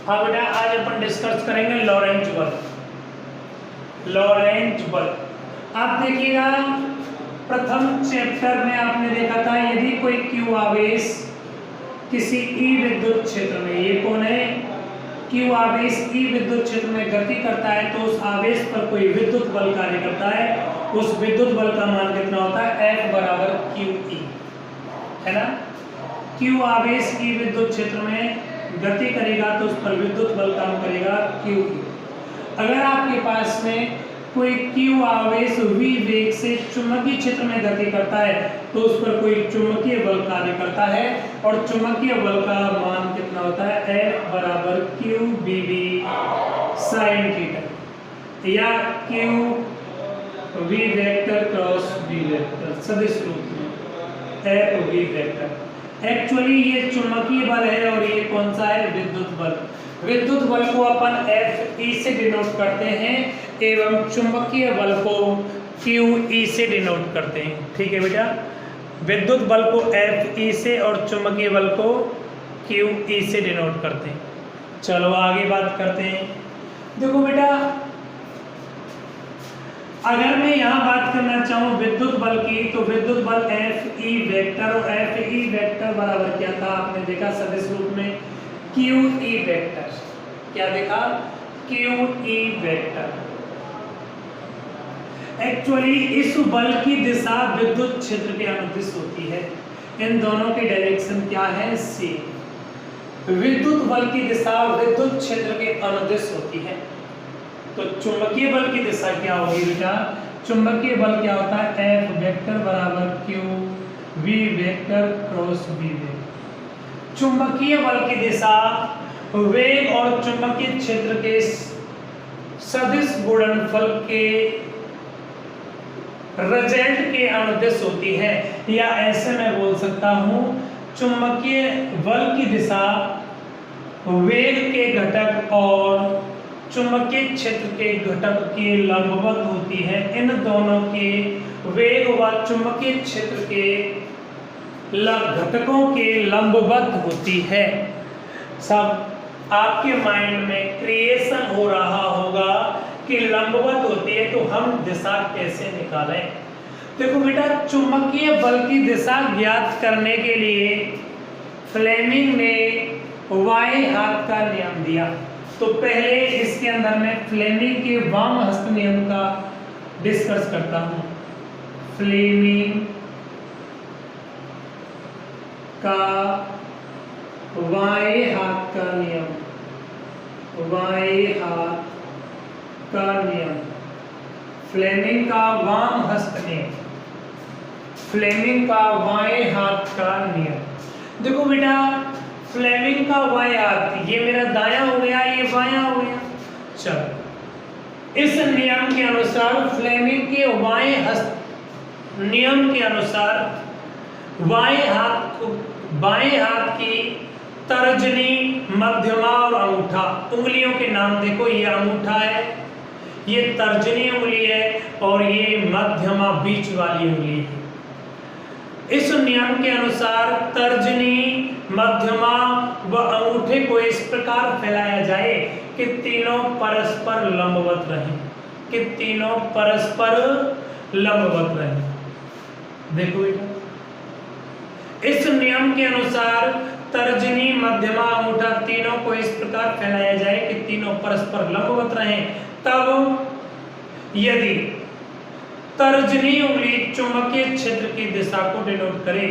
हाँ बेटा, आज अपन डिस्कस करेंगे लॉरेंज बल। लॉरेंज बल आप देखिएगा, प्रथम चैप्टर में आपने देखा था यदि कोई क्यू आवेश किसी ई विद्युत क्षेत्र में, ये कौन है, क्यू आवेश ई विद्युत क्षेत्र में गति करता है तो उस आवेश पर कोई विद्युत बल कार्य करता है, उस विद्युत बल का मान कितना होता है, F बराबर क्यू ई, है ना। क्यू आवेश ई विद्युत क्षेत्र में गति करेगा तो उस पर विद्युत बल काम करेगा क्यू ई। अगर आपके पास में कोई क्यू आवेश v वेग से चुंबकीय क्षेत्र में गति करता है तो उस पर कोई चुंबकीय बल कार्य करता है और चुंबकीय बल का मान कितना होता है, F बराबर q B B sine theta या q v vector cross v vector सदिश रूप में F v वेक्टर। एक्चुअली ये चुंबकीय बल है और ये कौन सा है, विद्युत बल। विद्युत बल को अपन F E से डिनोट करते हैं एवं चुंबकीय बल को Q E से डिनोट करते हैं, ठीक है बेटा। विद्युत बल को F E से और चुंबकीय बल को Q E से डिनोट करते हैं। चलो आगे बात करते हैं। देखो बेटा, अगर मैं यहाँ बात करना चाहूँ विद्युत बल की तो विद्युत बल F E वेक्टर और F E वेक्टर बराबर क्या था, आपने देखा सदिश रूप में Q E वेक्टर। क्या देखा, Q E वेक्टर। एक्चुअली इस बल की दिशा विद्युत क्षेत्र के अनुदिश होती है। इन दोनों की डायरेक्शन क्या है, सेम। विद्युत बल की दिशा विद्युत क्षेत्र के अनुदिश होती है। तो चुंबकीय बल की दिशा क्या होगी बेटा, चुंबकीय बल क्या होता है, F वेक्टर बराबर Q V vector cross V vector. चुंबकीय बल की दिशा वेग और चुंबकीय क्षेत्र के सदिश गुणनफल के रिजल्ट के अनुदिश होती है, या ऐसे मैं बोल सकता हूं चुंबकीय बल की दिशा वेग के घटक और चुंबकीय क्षेत्र के घटक के लंबवत होती है। इन दोनों के वेग व चुंबकीय क्षेत्र के घटकों के लंबवत होती है। सब आपके माइंड में क्रिएशन हो रहा होगा कि लंबवत होती है तो हम दिशा कैसे निकालें। देखो बेटा, चुंबकीय बल की दिशा ज्ञात करने के लिए फ्लेमिंग ने वाई हाथ का नियम दिया। तो पहले इसके अंदर मैं फ्लेमिंग के वाम हस्त नियम का डिस्कस करता हूं। फ्लेमिंग का वाई हाथ का नियम, वाई हाथ का नियम, फ्लेमिंग का वाम हस्त नियम, फ्लेमिंग का बाएं हाथ का नियम। देखो बेटा, फ्लेमिंग का बाएं हाथ, ये मेरा दायां हो गया, ये बायां हो गया। चलो, इस नियम के अनुसार फ्लेमिंग के बाएं हस्त नियम के अनुसार बाएं हाथ की तर्जनी, मध्यमा और अंगूठा, उंगलियों के नाम देखो, ये अंगूठा है, ये तर्जनी उंगली है और ये मध्यमा बीच वाली उंगली है। इस नियम के अनुसार तर्जनी, मध्यमा व अंगूठे को इस प्रकार फैलाया जाए कि तीनों परस्पर लंबवत रहें, कि तीनों परस्पर लंबवत रहें। देखो बेटा, इस नियम के अनुसार तर्जनी, मध्यमा, अंगूठा तीनों को इस प्रकार फैलाया जाए कि तीनों परस्पर लंबवत रहें। तब यदि तर्जनी उंगली चुंबकीय क्षेत्र की दिशा को डिनोट करे,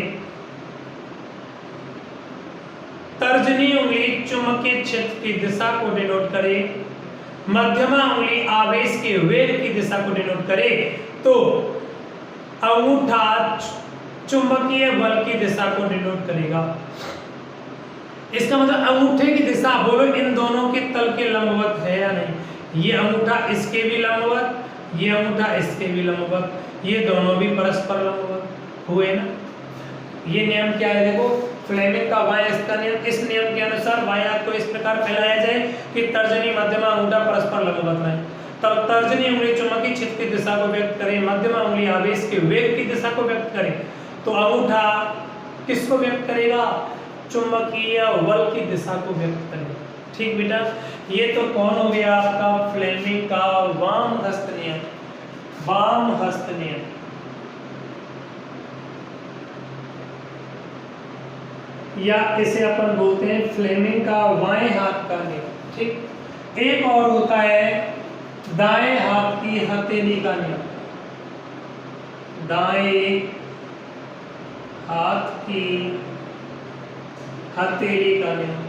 तर्जनी उंगली चुंबकीय क्षेत्र की दिशा को डिनोट करे, मध्यमा उंगली आवेश के वेग की दिशा को डिनोट करे, तो अंगूठा चुंबकीय बल की दिशा को डिनोट करेगा। इसका मतलब अंगूठे की दिशा, बोलो इन दोनों के तल के लंबवत है या नहीं। ये अंगूठा इसके भी लंबवत, ये अंगूठा इसके भी लंबवत, ये दोनों भी परस्पर लंबवत हुए ना। ये नियम क्या है, देखो, फ्लेमिंग का बाएं हस्त का नियम। इस नियम के अनुसार बाएं हाथ को इस प्रकार फैलाया जाए कि तर्जनी, मध्यमा, अंगूठा परस्पर लंबवत रहे। तब तर्जनी उंगली चुंबकीय क्षेत्र की दिशा को व्यक्त करे, मध्यमा उंगली आवेश के वेग की दिशा को व्यक्त करे, तो अंगूठा किसको व्यक्त करेगा, चुंबकीय बल की दिशा को व्यक्त करेगा। ठीक बेटा, ये तो कौन हो गया आपका फ्लेमिंग का वाम हस्त नियम, वाम हस्त नियम। या इसे अपन बोलते हैं फ्लेमिंग का बाएं हाथ का नियम। ठीक, एक और होता है दाएं हाथ की हथेली का नियम, दाएं हाथ की हथेली का नियम।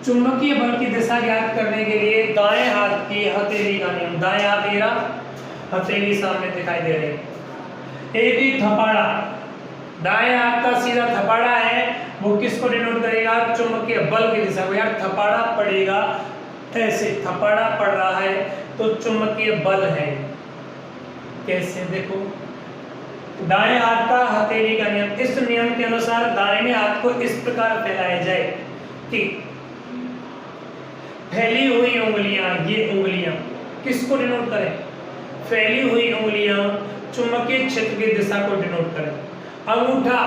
चुंबकीय बल की दिशा ज्ञात करने के लिए दाएं हाथ की हथेली का नियम, दाएं हाथ मेरा, हथेली सामने दिखाई दे रही है। एक ही थपाड़ा, दाएं हाथ का सीधा थपाड़ा है, वो किसको डिनोट करेगा? चुंबकीय बल की दिशा को। यार थपाड़ा पड़ेगा ऐसे, थपाड़ा पड़ रहा है तो चुंबकीय बल है। कैसे? देखो, दाएं हाथ का हथेली का नियम, इस नियम के अनुसार दाहिने हाथ को इस प्रकार फैलाया जाए कि फैली हुई उंगलियां, ये उंगलियां किसको डिनोट करें? फैली हुई उंगलियां चुंबकीय क्षेत्र की दिशा को डिनोट करें। अंगूठा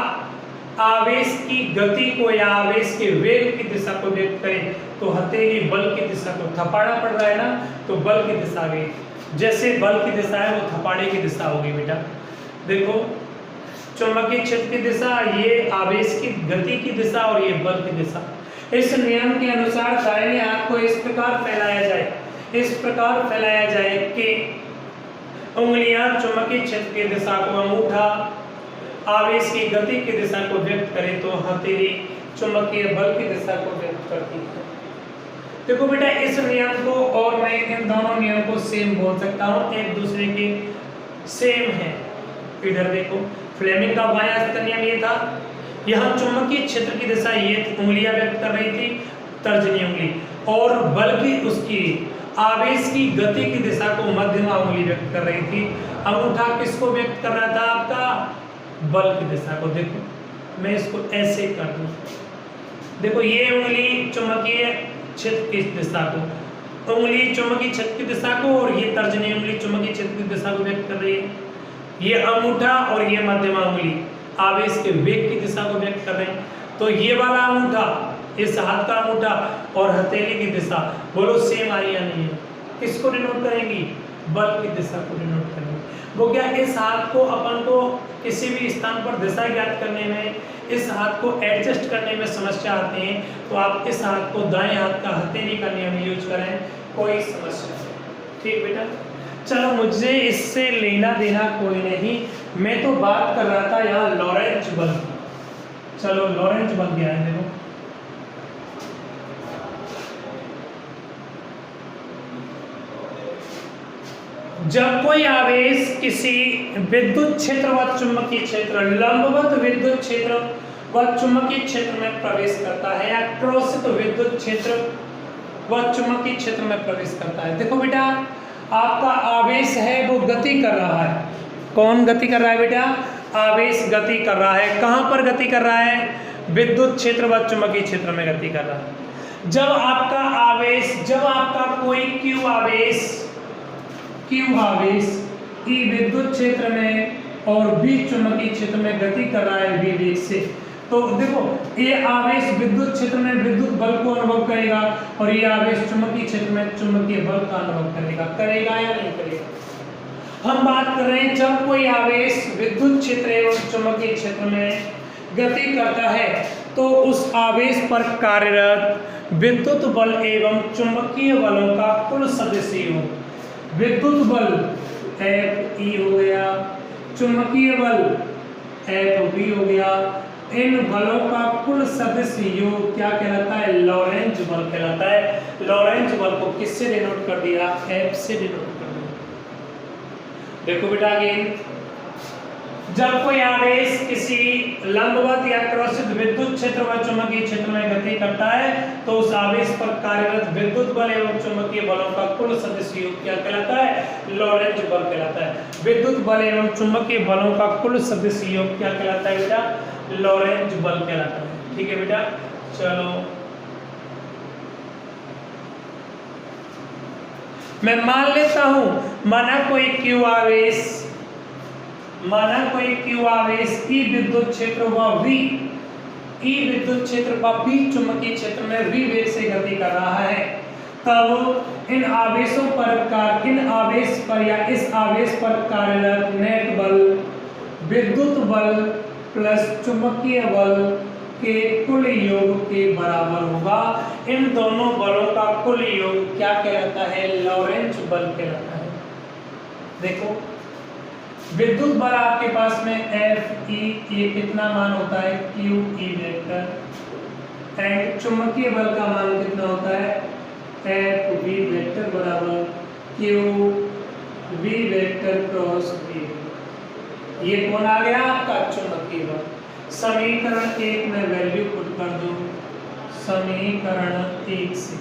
आवेश की गति को या आवेश के वेग की दिशा को व्यक्त करें, तो हथेली बल की दिशा को, थपाड़ा पड़ रहा है ना तो बल की दिशा आ गई, जैसे बल की दिशा है वो थपाड़े की दिशा होगी बेटा। देखो, चुंबकीय क्षेत्र की दिशा, ये आवेश की गति की दिशा और ये बल की दिशा। इस नियम के अनुसार दाहिने हाथ को इस प्रकार फैलाया जाए, इस प्रकार फैलाया जाए कि उंगलियां चुंबकीय क्षेत्र की दिशा को, अंगूठा आवेश की गति की दिशा को व्यक्त करे, तो हथेली चुंबकीय बल की दिशा को व्यक्त करती है। देखो बेटा, इस नियम को और मैं इन दोनों नियम को सेम बोल सकता हूँ, एक दूसरे के सेम है। इधर देखो, फ्लेमिंग का बायां हस्त नियम ये था, यहाँ चुंबकीय क्षेत्र की दिशा ये उंगलियां व्यक्त कर रही थी, तर्जनी उंगली, और बल की उसकी आवेश की गति की दिशा को मध्यमा उंगली व्यक्त कर रही थी। अंगूठा किसको व्यक्त कर रहा था? आपका बल की दिशा को। देखो, मैं इसको ऐसे कर दूं, देखो ये उंगली चुंबकीय क्षेत्र की दिशा को, उंगली चुंबकीय क्षेत्र की दिशा को, और ये तर्जनी उंगली चुंबकीय क्षेत्र की दिशा को व्यक्त कर रही है। ये अंगूठा और ये मध्यमा उंगली आवेश के वेग की दिशा को व्यक्त कर रहे हैं। तो ये वाला अंगूठा, इस हाथ का अंगूठा और हथेली की दिशा, बोलो सेम आई या नहीं है? किसको डिनोट करेंगी? बल की दिशा को डिनोट करेंगे। वो क्या, इस हाथ को अपन को किसी भी स्थान पर दिशा ज्ञात करने में, इस हाथ को एडजस्ट करने में समस्या आती है, तो आप इस हाथ को दाएं हाथ का हथेली का नियम यूज करें, कोई समस्या नहीं। ठीक बेटा, चलो मुझे इससे लेना देना कोई नहीं, मैं तो बात कर रहा था यहाँ लॉरेंज बल। चलो लॉरेंज बल क्या है? देखो, जब कोई आवेश किसी विद्युत क्षेत्र व चुंबकीय क्षेत्र, लंबवत विद्युत क्षेत्र व चुंबकीय क्षेत्र में प्रवेश करता है, या क्रॉसित विद्युत क्षेत्र व चुंबकीय क्षेत्र में प्रवेश करता है। देखो बेटा, आपका आवेश है वो गति कर रहा है। कौन गति कर रहा है बेटा? आवेश गति कर रहा है। कहाँ पर गति कर रहा है? विद्युत क्षेत्र व चुंबकीय क्षेत्र में गति कर रहा है। जब आपका आवेश, जब आपका कोई क्यू आवेश ई विद्युत क्षेत्र में और बी चुंबकीय क्षेत्र में गति कर रहा है v वेग से, तो देखो ये आवेश विद्युत क्षेत्र में विद्युत बल को अनुभव करेगा और ये आवेश चुंबकीय क्षेत्र में चुंबकीय बल का अनुभव करेगा। करेगा या नहीं करेगा? हम बात कर रहे हैं जब कोई आवेश विद्युत क्षेत्र एवं चुंबकीय क्षेत्र में गति करता है तो उस आवेश पर कार्यरत विद्युत बल एवं चुंबकीय बलों का कुल सदिश योग, विद्युत बल F E हो गया, चुंबकीय बल F B हो गया, इन बलों का कुल सदिश योग क्या कहलाता है? लॉरेंज बल कहलाता है। लॉरेंज बल को किससे डिनोट कर दिया? F से डिनोट कर दिया। देखो बेटा, अगेन, जब कोई आवेश किसी लंबवत या क्रॉसित विद्युत क्षेत्र व चुंबकीय क्षेत्र में गति करता है तो उस आवेश पर कार्यरत विद्युत बल एवं चुंबकीय बलों का कुल सदिश योग क्या कहलाता है? लॉरेंज बल कहलाता है। विद्युत बल एवं चुंबकीय बलों का कुल सदिश योग क्या कहलाता है बेटा? लॉरेंज बल कहलाता है। ठीक है बेटा, चलो मैं मान लेता हूं, माना कोई क्यू आवेश ई विद्युत क्षेत्र व V ई विद्युत क्षेत्र का बी चुंबकीय क्षेत्र में v वेग से गति कर रहा है, तब इन आवेश पर या इस आवेश पर कार्यरत नेट बल विद्युत बल प्लस चुंबकीय बल के कुल योग के बराबर होगा। इन दोनों बलों का कुल योग क्या कहलाता है? लॉरेंज बल कहलाता है। देखो विद्युत बल आपके पास में F E ये कितना मान होता है? Q E वेक्टर, एंड चुंबकीय बल का मान कितना होता है? F V वेक्टर बराबर Q V vector cross V। ये कौन आ गया आपका? चुंबकीय बल। समीकरण 1 में वैल्यू पुट कर दो, समीकरण 1 से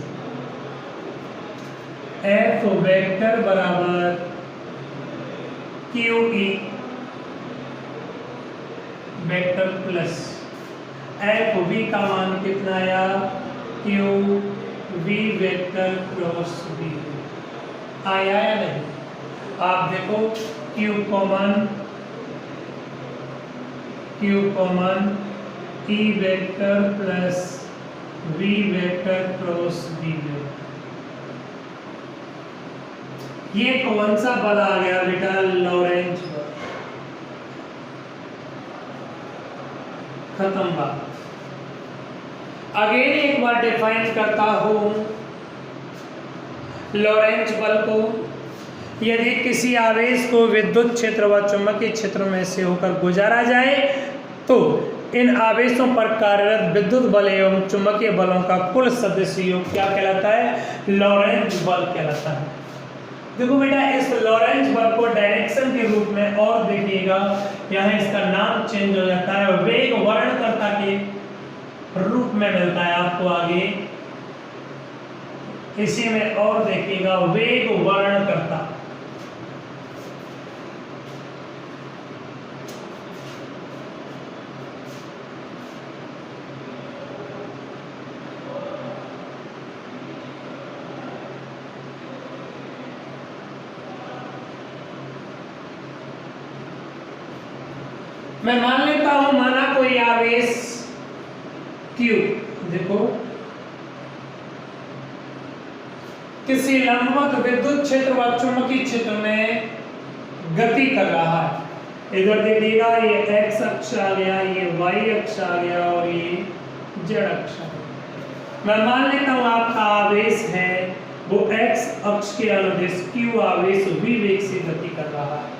F वेक्टर बराबर QE वेक्टर प्लस FV का मान कितना आया? QV वेक्टर क्रॉस V आया या नहीं? आप देखो Q common E vector plus V vector cross V vector, ये कौन सा बल आ गया बेटा? लॉरेंज बल। खत्म बात। अगेन एक बार डिफाइन करता हूं लॉरेंज बल को। यदि किसी आवेश को विद्युत क्षेत्र व चुंबकीय क्षेत्र में से होकर गुजारा जाए तो इन आवेशों पर कार्यरत विद्युत बल एवं चुंबकीय बलों का कुल सदिश योग क्या कहलाता है? लॉरेंज बल कहलाता है। देखो बेटा इस लॉरेंज बल को डायरेक्शन के रूप में और देखिएगा, यहाँ इसका नाम चेंज हो जाता है, वेग वर्णकर्ता के रूप में मिलता है आपको आगे। इसी में और देखिएगा वेग वर्णकर्ता। मैं मान लेता हूं, माना कोई आवेश Q, देखो किसी लंबवत विद्युत क्षेत्र व चुंबकीय क्षेत्र में गति कर रहा है। इधर देखिएगा ये x अक्ष आ गया, ये y अक्ष आ गया और ये z अक्ष आ गया। मैं मान लेता हूं आपका आवेश है वो x अक्ष के अनुदिश Q आवेश v वेग से गति कर रहा है,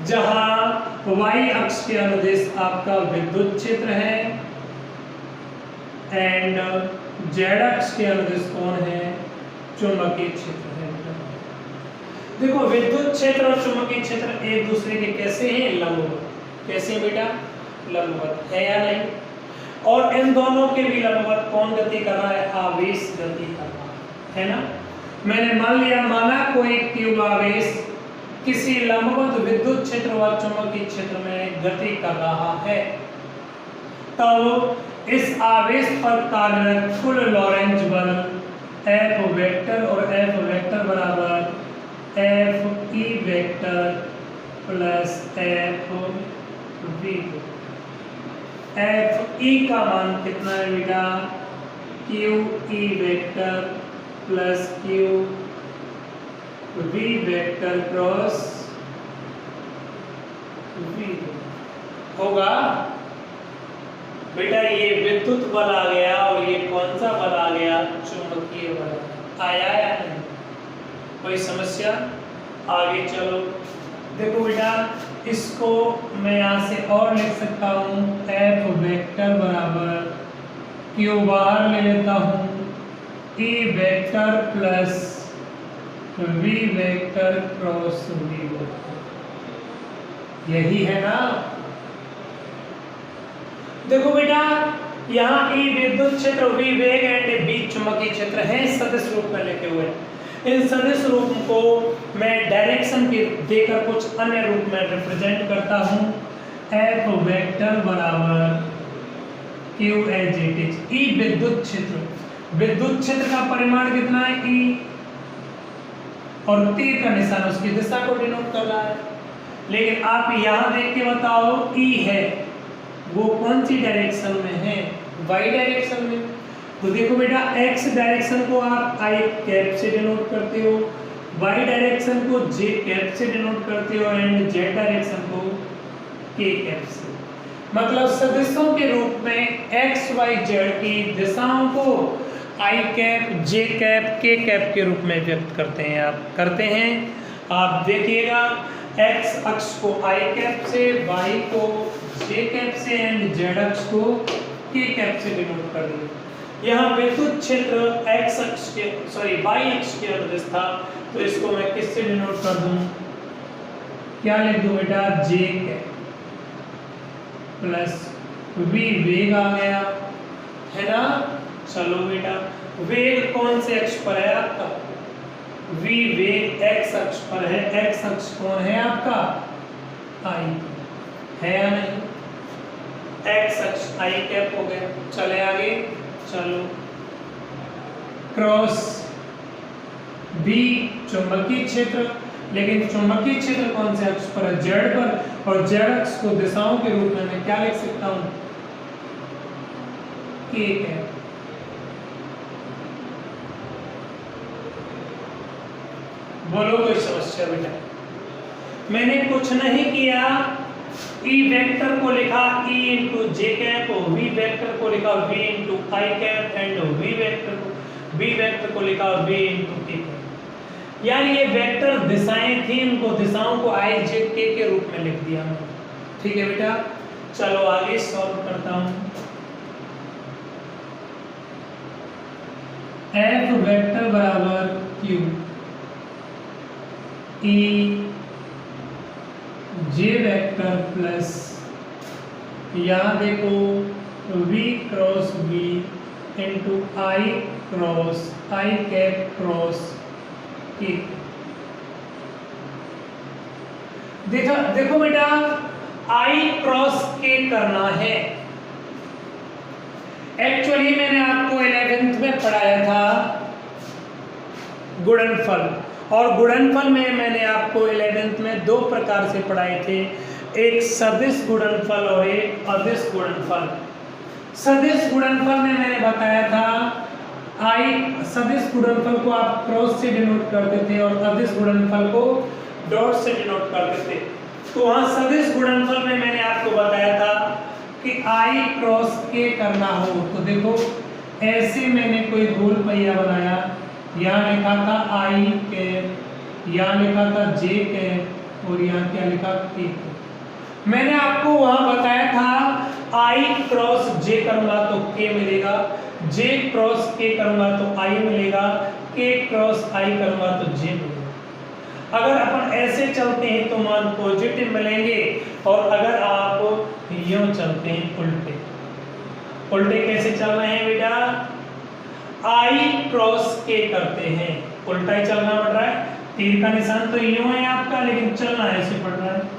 जहां y अक्ष के अनुदिश आपका विद्युत क्षेत्र है एंड z अक्ष के अनुदिश कौन है? चुंबकीय क्षेत्र है। देखो विद्युत क्षेत्र और चुंबकीय क्षेत्र एक दूसरे के कैसे हैं? लंबवत। कैसे है बेटा? लंबवत है या नहीं? और इन दोनों के भी लंबवत कौन गति कर रहा है? आवेश गति कर रहा है ना। मैंने मान लिया, माना कोई Q आवेश किसी लंबवत विद्युत क्षेत्र व चुंबकीय क्षेत्र में गति कर रहा है, तब इस आवेश पर कार्यरत कुल लॉरेंज बल F वेक्टर और F वेक्टर बराबर F E vector plus F V। F E का मान कितना है बेटा? Q E vector plus Q V vector cross V होगा बेटा। ये विद्युत बल आ गया और ये कौन सा बल आ गया? चुंबकीय बल आया या नहीं? कोई समस्या? आगे चलो। देखो बेटा इसको मैं यहाँ से और लिख सकता हूँ, F वेक्टर बराबर Q बाहर ले लेता हूँ E vector plus V vector cross V vector, यही है ना। देखो बेटा यहाँ E विद्युत क्षेत्र, V वेग एंड B चुंबकीय क्षेत्र है सदिश रूप में लिखे हुए। इन सदिश रूप को मैं डायरेक्शन के देकर कुछ अन्य रूप में रिप्रेजेंट करता हूँ। F वेक्टर बराबर Q as it is. E विद्युत क्षेत्र, विद्युत क्षेत्र का परिमाण कितना है? E, और तीर का निशान उसकी दिशा को डिनोट कर रहा है। लेकिन आप यहां देख के बताओ E है वो कौन सी डायरेक्शन में है, वाई डायरेक्शन में। तो देखो बेटा एक्स डायरेक्शन को आप आई कैप से डिनोट करते हो, वाई डायरेक्शन को जे कैप से डिनोट करते हो एंड जेड डायरेक्शन को के कैप से। मतलब सदिशों के रूप में एक्स वाई जेड की दिशाओं को आई कैप जे कैप के कैप के रूप में व्यक्त करते हैं। आप देखिएगा एक्स अक्ष को आई कैप से, वाई को जे कैप से एंड जेड अक्ष को के कैप से डिनोट कर दिया। यहाँ विद्युत क्षेत्र एक्स अक्ष के वाई अक्ष के अनुदिश था, तो इसको मैं किससे डिनोट कर दूं, क्या लिख दूं बेटा, जे कैप प्लस वी वेग आ गया है ना। चलो बेटा वेग कौन से अक्ष पर है आपका, वी वेग एक्स अक्ष पर है, एक्स अक्ष कौन है आपका, आई है या नहीं, एक्स अक्ष आई कैप हो गया। चले आगे, चलो क्रॉस बी चुंबकीय क्षेत्र, लेकिन चुंबकीय क्षेत्र कौन से अक्ष पर है, जेड पर, और जेड अक्ष को दिशाओं के रूप में मैं क्या लिख सकता हूं, के कैप। बोलो कोई समस्या बेटा, मैंने कुछ नहीं किया, ई वेक्टर को लिखा e into j cap, v vector को लिखा v into i cap and v vector को लिखा वी इंटू के कैप। यार ये वेक्टर दिशाएं थी, इनको दिशाओं को आई जे के रूप में लिख दिया मैंने। ठीक है बेटा, चलो आगे सॉल्व करता हूं। एफ वेक्टर बराबर क्यू ई जे वेक्टर प्लस, यहाँ देखो v cross we into i cross i cap cross k. देखो बेटा आई क्रॉस के करना है। एक्चुअली मैंने आपको 11th में पढ़ाया था गुणनफल, और गुणनफल में मैंने आपको 11th में दो प्रकार से पढ़ाए थे, एक सदिश गुणनफल और एक अदिश गुणनफल। सदिश गुणनफल में मैंने बताया था सदिश गुणनफल को आप क्रॉस से डिनोट करते थे और अदिश गुणनफल को डॉट से डिनोट करते थे। तो वहां सदिश गुणनफल में मैंने आपको बताया था कि आई क्रॉस के करना हो तो देखो ऐसे मैंने कोई गोल पहिया बनाया, यहाँ लिखा था आई कैप, यहाँ लिखा था जे कैप और यहाँ क्या लिखा के। मैंने आपको वहां बताया था आई क्रॉस जे करूंगा तो के मिलेगा, जे क्रॉस के करूंगा तो आई मिलेगा, के क्रॉस आई करूंगा तो जे मिलेगा। अगर अपन ऐसे चलते हैं तो मान पॉजिटिव मिलेंगे, और अगर आप यूं चलते हैं उल्टे, उल्टे कैसे चल रहे हैं बेटा, आई क्रॉस के करते हैं, उल्टा ही चलना पड़ रहा है। तीर का निशान तो यूं है आपका, लेकिन चलना ऐसे पड़ रहा है।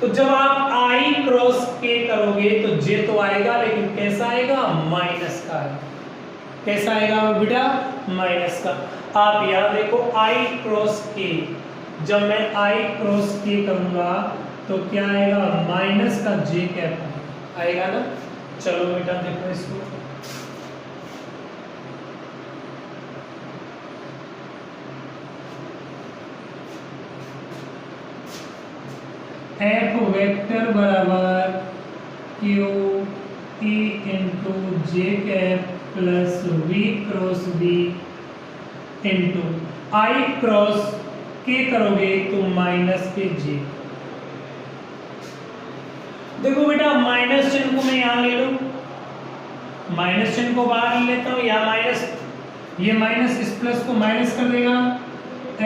तो जब आप आई क्रॉस के करोगे तो जे तो आएगा, लेकिन कैसा आएगा, माइनस का आएगा। कैसा आएगा बेटा, माइनस का। आप यहाँ देखो आई क्रॉस के, जब मैं आई क्रॉस के करूंगा तो क्या आएगा, माइनस का जे कैप आएगा ना। चलो बेटा देखो इसको, एफ वेक्टर बराबर q e into j cap plus v cross b into i cross k करोगे तो माइनस के जे। देखो बेटा माइनस चिन्ह को मैं यहाँ ले लूं, माइनस चिन्ह को बाहर ले लेता हूँ, या माइनस, ये माइनस इस प्लस को माइनस कर देगा।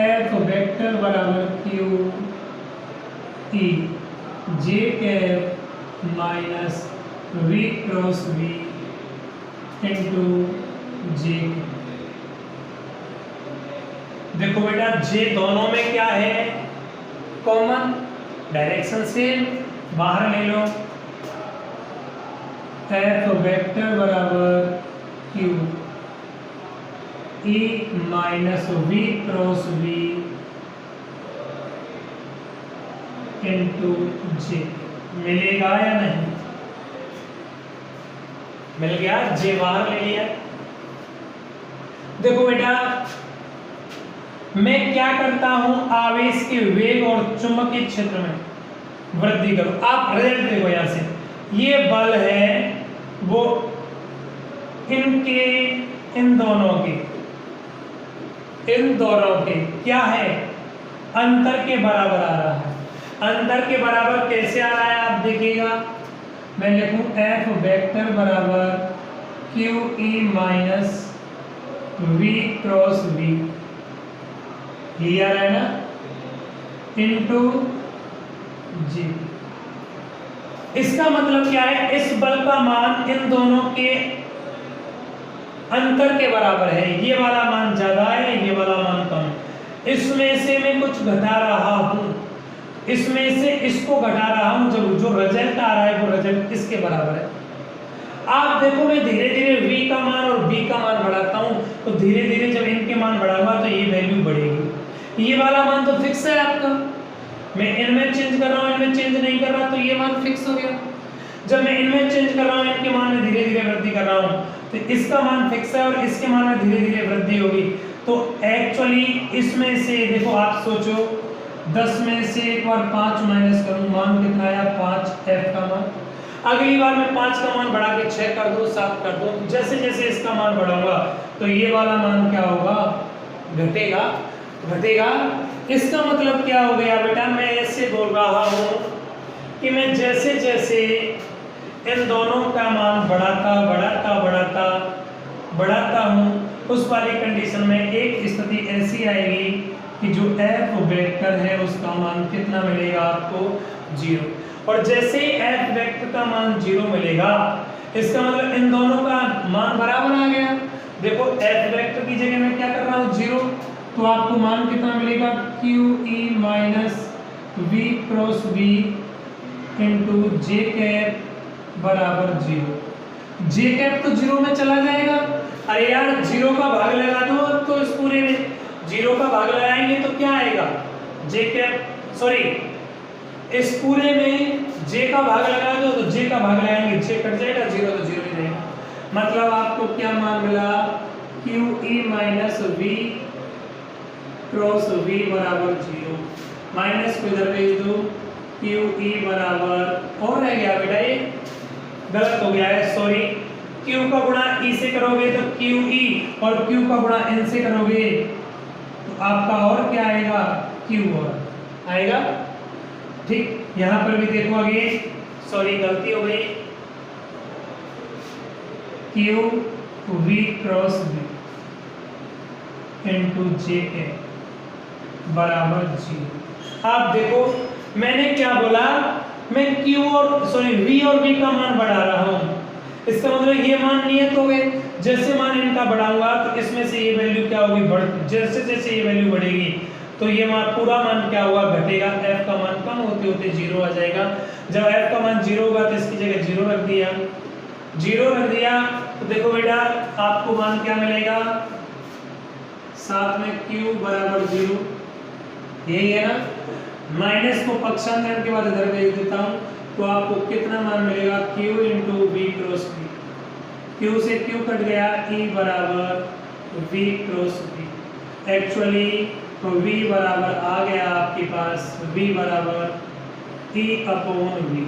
एफ वेक्टर बराबर q E J cap minus V cross we into J. देखो बेटा जे दोनों में क्या है, कॉमन, डायरेक्शन सेम, बाहर ले लो। एफ वेक्टर बराबर q E minus V cross we into J, मिलेगा या नहीं, मिल गया, जे बाहर ले लिया। देखो बेटा, मैं क्या करता हूं, आवेश के वेग और चुंबकीय क्षेत्र में वृद्धि करूं। आप रिजल्ट देखो यहां से, ये बल है वो इन दोनों के क्या है, अंतर के बराबर आ रहा है। अंतर के बराबर कैसे आ रहा है आप देखिएगा, मैं लिखूं F वेक्टर बराबर QE minus V cross V, ये आ रहा है ना, इनटू G। इसका मतलब क्या है, इस बल का मान इन दोनों के अंतर के बराबर है। ये वाला मान ज्यादा है, ये वाला मान कम है। इसमें से मैं कुछ घटा रहा हूं, इसमें से इसको घटा रहा हूं, जब जो रिजल्ट आ रहा है वो रिजल्ट इसके बराबर है। आप देखो, मैं धीरे धीरे V का मान और B का मान बढ़ाता हूं, तो धीरे धीरे जब इनके मान बढ़ाऊंगा तो ये वैल्यू बढ़ेगी। ये वाला मान तो फिक्स है आपका, मैं इनमें चेंज कर रहा हूं, इनमें चेंज नहीं कर रहा, तो ये मान फिक्स हो गया। जब मैं इनमें चेंज कर रहा हूं, इनके मान में धीरे धीरे वृद्धि कर रहा हूं, तो इसका मान फिक्स है और इसके मान में धीरे धीरे वृद्धि होगी। तो एक्चुअली इसमें से देखो, आप सोचो 10 में से एक बार 5 माइनस करूं, मान कितना आया 5, F का मान। अगली बार मैं 5 का मान बढ़ा के 6 कर दूं, 7 कर दूं, जैसे जैसे इसका मान बढ़ाऊंगा तो ये वाला मान क्या होगा, घटेगा। इसका मतलब क्या हो गया बेटा, मैं ऐसे बोल रहा हूं कि मैं जैसे जैसे इन दोनों का मान बढ़ाता हूं, उस वाली कंडीशन में एक स्थिति ऐसी आएगी कि जो F वेक्टर है उसका मान कितना मिलेगा आपको, 0। और जैसे ही F वेक्टर का मान 0 मिलेगा, इसका मतलब इन दोनों का मान बराबर आ गया। देखो, F वेक्टर की जगह मैं क्या कर रहा हूं, 0, तो आपको मान कितना मिलेगा, QE minus V cross V into J cap बराबर 0। J कैप तो 0 में चला जाएगा। अरे यार, 0 का भाग लगा दो तो इस पूरे में 0 का भाग लगाएंगे तो क्या आएगा, J कैप, सॉरी, इस पूरे में J का भाग लगा दो तो J का भाग लगाएंगे, J कट जाएगा, 0 तो 0 ही रहेगा। मतलब आपको क्या मान मिला, QE minus V cross V बराबर 0। माइनस को इधर भेज दो, QE बराबर, और रह गया बेटा, ये गलत हो गया है, सॉरी। Q का गुणा E से करोगे तो QE, और Q का गुणा N से करोगे तो आपका और क्या आएगा, Q और आएगा। ठीक, यहां पर भी देखो, आगे सॉरी गलती हो गई, Q V cross V into J बराबर 0। आप देखो, मैंने क्या बोला, मैं Q और सॉरी V और V का मान बढ़ा रहा हूं। इसका मतलब ये मान नियत हो गए, जैसे मान इनका बढ़ाऊंगा तो इसमें से ये वैल्यू क्या होगी, जैसे जैसे ये वैल्यू बढ़ेगी तो ये मान, पूरा मान क्या होगा, घटेगा। F का मान कम होते होते 0 आ जाएगा। जब F का मान 0 होगा तो इसकी जगह 0 रख दिया, तो देखो बेटा, आपको मान क्या मिलेगा, साथ में Q बराबर 0, यही है ना। माइनस को पक्षांतरण के बाद इधर भेज देता हूं, तो आपको कितना मान मिलेगा, Q into V cross V। Q से Q कट गया, E बराबर V क्रॉस V। एक्चुअली तो V बराबर आ गया आपके पास, V बराबर E अपॉन V।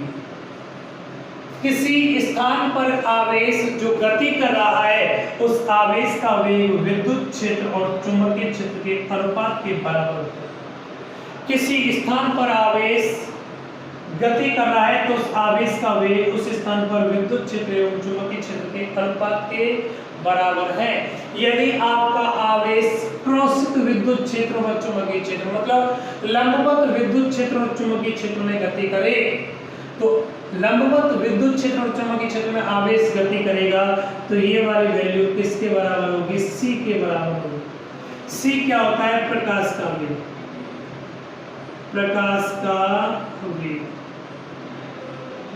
किसी स्थान पर आवेश जो गति कर रहा है, उस आवेश का वेग विद्युत क्षेत्र और चुंबकीय क्षेत्र के अनुपात के बराबर होता है। किसी स्थान पर आवेश गति कर रहा है तो उस आवेश का वेग उस स्थान पर विद्युत क्षेत्र एवं चुंबकीय क्षेत्र के अनुपात के बराबर है। यदि आपका आवेश क्रॉसित विद्युत क्षेत्र और चुंबकीय क्षेत्र, मतलब लंबवत विद्युत क्षेत्र और चुंबकीय क्षेत्र में गति करे, तो लंबवत विद्युत क्षेत्र और चुंबकीय क्षेत्र में आवेश गति करेगा तो ये वाली वैल्यू किसके बराबर होगी, C के बराबर होगी। C क्या होता है, प्रकाश का वेग, प्रकाश का वेग।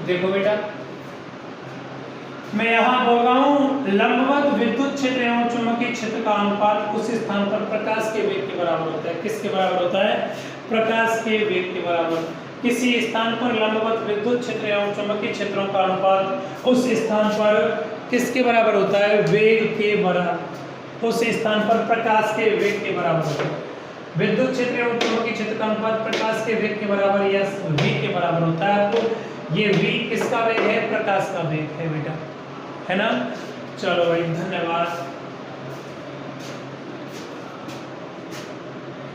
देखो बेटा, मैं यहां बोल रहा हूं लंबवत विद्युत क्षेत्र एवं चुंबकीय क्षेत्र का अनुपात उस स्थान पर प्रकाश के वेग के बराबर होता है। किसके बराबर होता है, प्रकाश के वेग के बराबर। किसी स्थान पर लंबवत विद्युत क्षेत्र एवं चुंबकीय क्षेत्रों का अनुपात उस स्थान पर किसके बराबर होता है? वेग के बराबर। उस स्थान पर प्रकाश के वेग के बराबर होता है। विद्युत क्षेत्र एवं चुंबकीय क्षेत्र का अनुपात प्रकाश के वेग के बराबर या v के बराबर होता है। तो ये v किसका वेग है? प्रकाश का वेग है बेटा, है ना। चलो भाई, धन्यवाद।